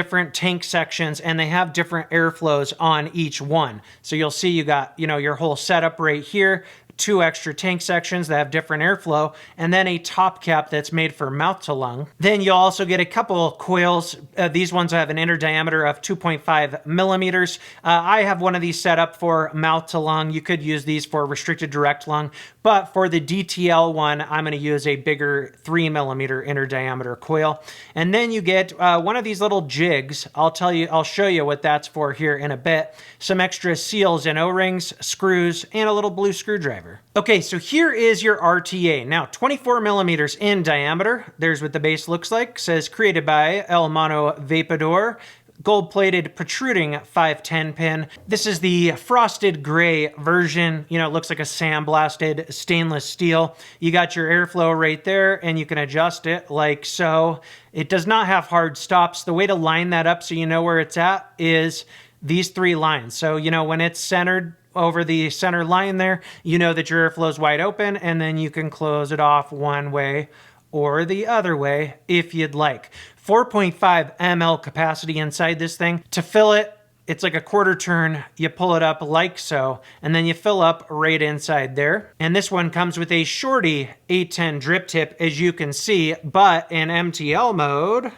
different tank sections, and they have different airflows on each one. So you'll see you got, your whole setup right here, 2 extra tank sections that have different airflow, and then a top cap that's made for mouth to lung. Then you'll also get a couple coils. These ones have an inner diameter of 2.5 millimeters. I have one of these set up for mouth to lung. You could use these for restricted direct lung, but for the DTL one, I'm going to use a bigger 3 millimeter inner diameter coil. And then you get one of these little jigs. I'll show you what that's for here in a bit. Some extra seals and O-rings, screws, and a little blue screwdriver. Okay, so here is your RTA. Now, 24 millimeters in diameter. There's what the base looks like. It says created by El Mono Vapeador. Gold-plated protruding 510 pin. This is the frosted gray version. It looks like a sandblasted stainless steel. You got your airflow right there, and you can adjust it like so. It does not have hard stops. The way to line that up so you know where it's at is these 3 lines. So, when it's centered over the center line there, you know that your airflow is wide open, and then you can close it off one way or the other way if you'd like. 4.5 ml capacity inside this thing. To fill it, it's like a quarter turn. You pull it up like so, and then you fill up right inside there. And this one comes with a shorty 810 drip tip, as you can see, but in MTL mode,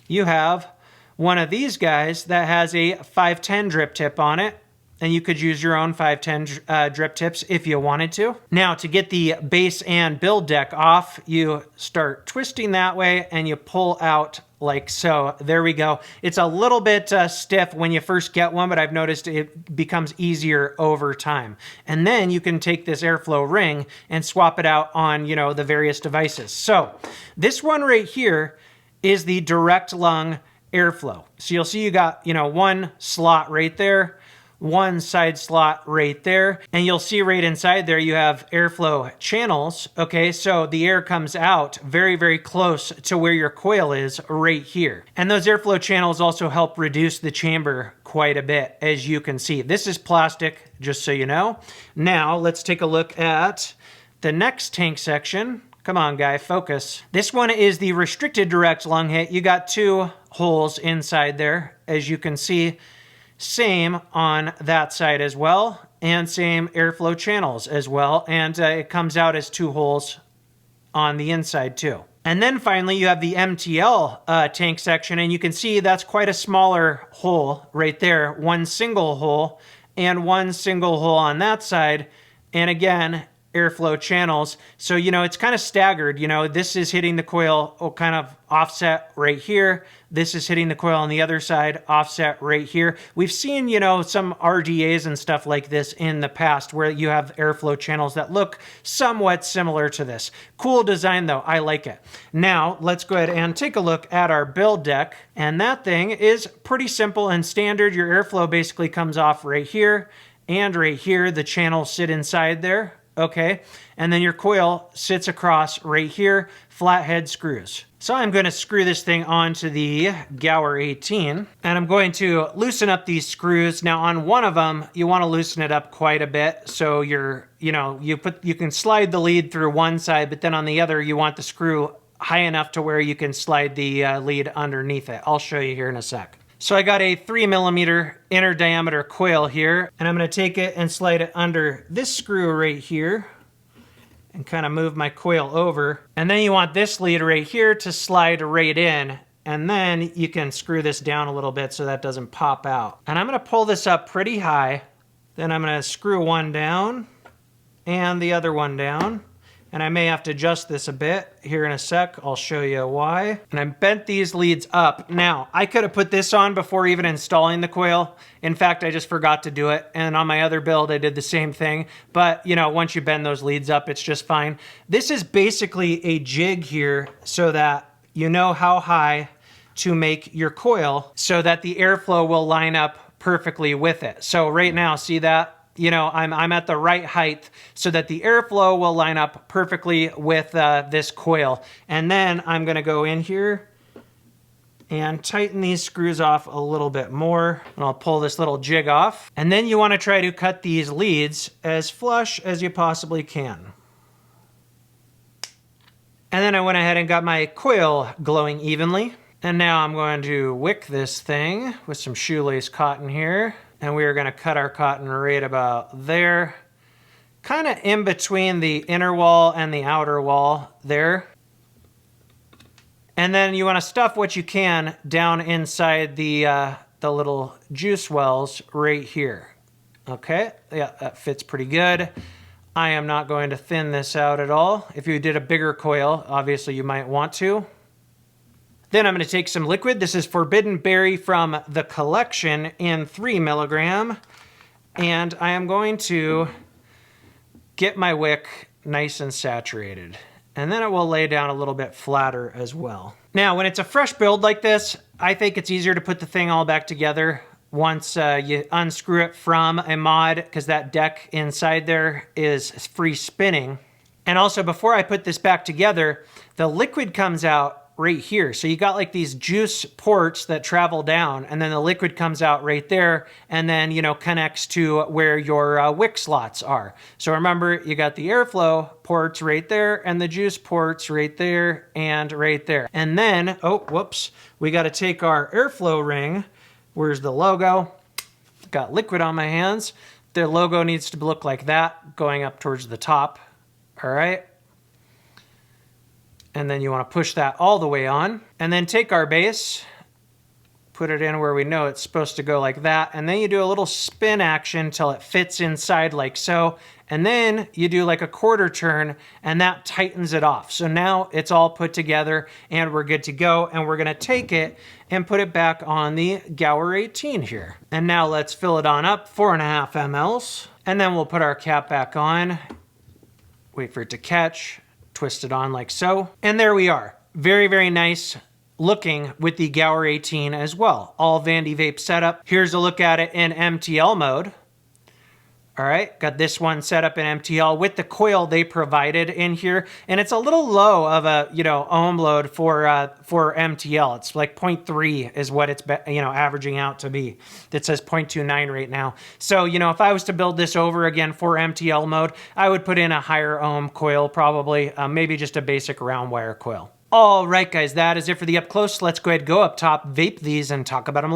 you have one of these guys that has a 510 drip tip on it. And you could use your own 510 drip tips if you wanted to. Now, to get the base and build deck off, you start twisting that way and you pull out like so. There we go. It's a little bit stiff when you first get one, but I've noticed it becomes easier over time. And then you can take this airflow ring and swap it out on, the various devices. So this one right here is the direct lung airflow. So you'll see you got, one slot right there, one side slot right there, and you'll see right inside there you have airflow channels. Okay, so the air comes out very, very close to where your coil is right here. And those airflow channels also help reduce the chamber quite a bit, as you can see. This is plastic, just so you know. Now, let's take a look at the next tank section. Come on, guy, focus. This one is the restricted direct lung hit. You got 2 holes inside there, as you can see. Same on that side as well, and same airflow channels as well, and it comes out as 2 holes on the inside too. And then finally you have the MTL tank section, and you can see that's quite a smaller hole right there. 1 single hole and 1 single hole on that side, and again, airflow channels. So, it's kind of staggered. This is hitting the coil kind of offset right here. This is hitting the coil on the other side, offset right here. We've seen, some RDAs and stuff like this in the past where you have airflow channels that look somewhat similar to this. Cool design though, I like it. Now, let's go ahead and take a look at our build deck. And that thing is pretty simple and standard. Your airflow basically comes off right here and right here. The channels sit inside there. Okay, and then your coil sits across right here, flathead screws. So I'm going to screw this thing onto the Gower 18, and I'm going to loosen up these screws. Now on one of them, you want to loosen it up quite a bit, so you can slide the lead through one side, but then on the other, you want the screw high enough to where you can slide the lead underneath it. I'll show you here in a sec. So I got a 3 millimeter inner diameter coil here, and I'm going to take it and slide it under this screw right here and kind of move my coil over. And then you want this lead right here to slide right in, and then you can screw this down a little bit so that doesn't pop out. And I'm going to pull this up pretty high. Then I'm going to screw one down and the other one down. And I may have to adjust this a bit here in a sec. I'll show you why. And I bent these leads up. Now, I could have put this on before even installing the coil. In fact, I just forgot to do it. And on my other build, I did the same thing. But, once you bend those leads up, it's just fine. This is basically a jig here so that you know how high to make your coil so that the airflow will line up perfectly with it. So right now, see that? I'm at the right height so that the airflow will line up perfectly with this coil. And then I'm going to go in here and tighten these screws off a little bit more. And I'll pull this little jig off. And then you want to try to cut these leads as flush as you possibly can. And then I went ahead and got my coil glowing evenly. And now I'm going to wick this thing with some shoelace cotton here. And we are going to cut our cotton right about there. Kind of in between the inner wall and the outer wall there. And then you want to stuff what you can down inside the little juice wells right here. Okay, yeah, that fits pretty good. I am not going to thin this out at all. If you did a bigger coil, obviously you might want to. Then I'm going to take some liquid. This is Forbidden Berry from the collection in 3 milligram. And I am going to get my wick nice and saturated. And then it will lay down a little bit flatter as well. Now, when it's a fresh build like this, I think it's easier to put the thing all back together once you unscrew it from a mod, because that deck inside there is free spinning. And also, before I put this back together, the liquid comes out right here. So you got like these juice ports that travel down, and then the liquid comes out right there, and then, you know, connects to where your wick slots are. So remember, you got the airflow ports right there, and the juice ports right there and right there. And then, oh, whoops, we got to take our airflow ring. Where's the logo? Got liquid on my hands. The logo needs to look like that, going up towards the top. All right. And then you want to push that all the way on. And then take our base, put it in where we know it's supposed to go like that. And then you do a little spin action till it fits inside like so. And then you do like a quarter turn, and that tightens it off. So now it's all put together and we're good to go. And we're going to take it and put it back on the Gower 18 here. And now let's fill it on up, 4.5 mLs. And then we'll put our cap back on, wait for it to catch. Twist it on like so. And there we are. Very, very nice looking with the Gower 18 as well. All Vandy Vape setup. Here's a look at it in MTL mode. All right, got this one set up in MTL with the coil they provided in here. And it's a little low of a, you know, ohm load for MTL. It's like 0.3 is what it's, you know, averaging out to be. It says 0.29 right now. So, you know, if I was to build this over again for MTL mode, I would put in a higher ohm coil probably, maybe just a basic round wire coil. All right, guys, that is it for the up close. Let's go ahead and go up top, vape these, and talk about them.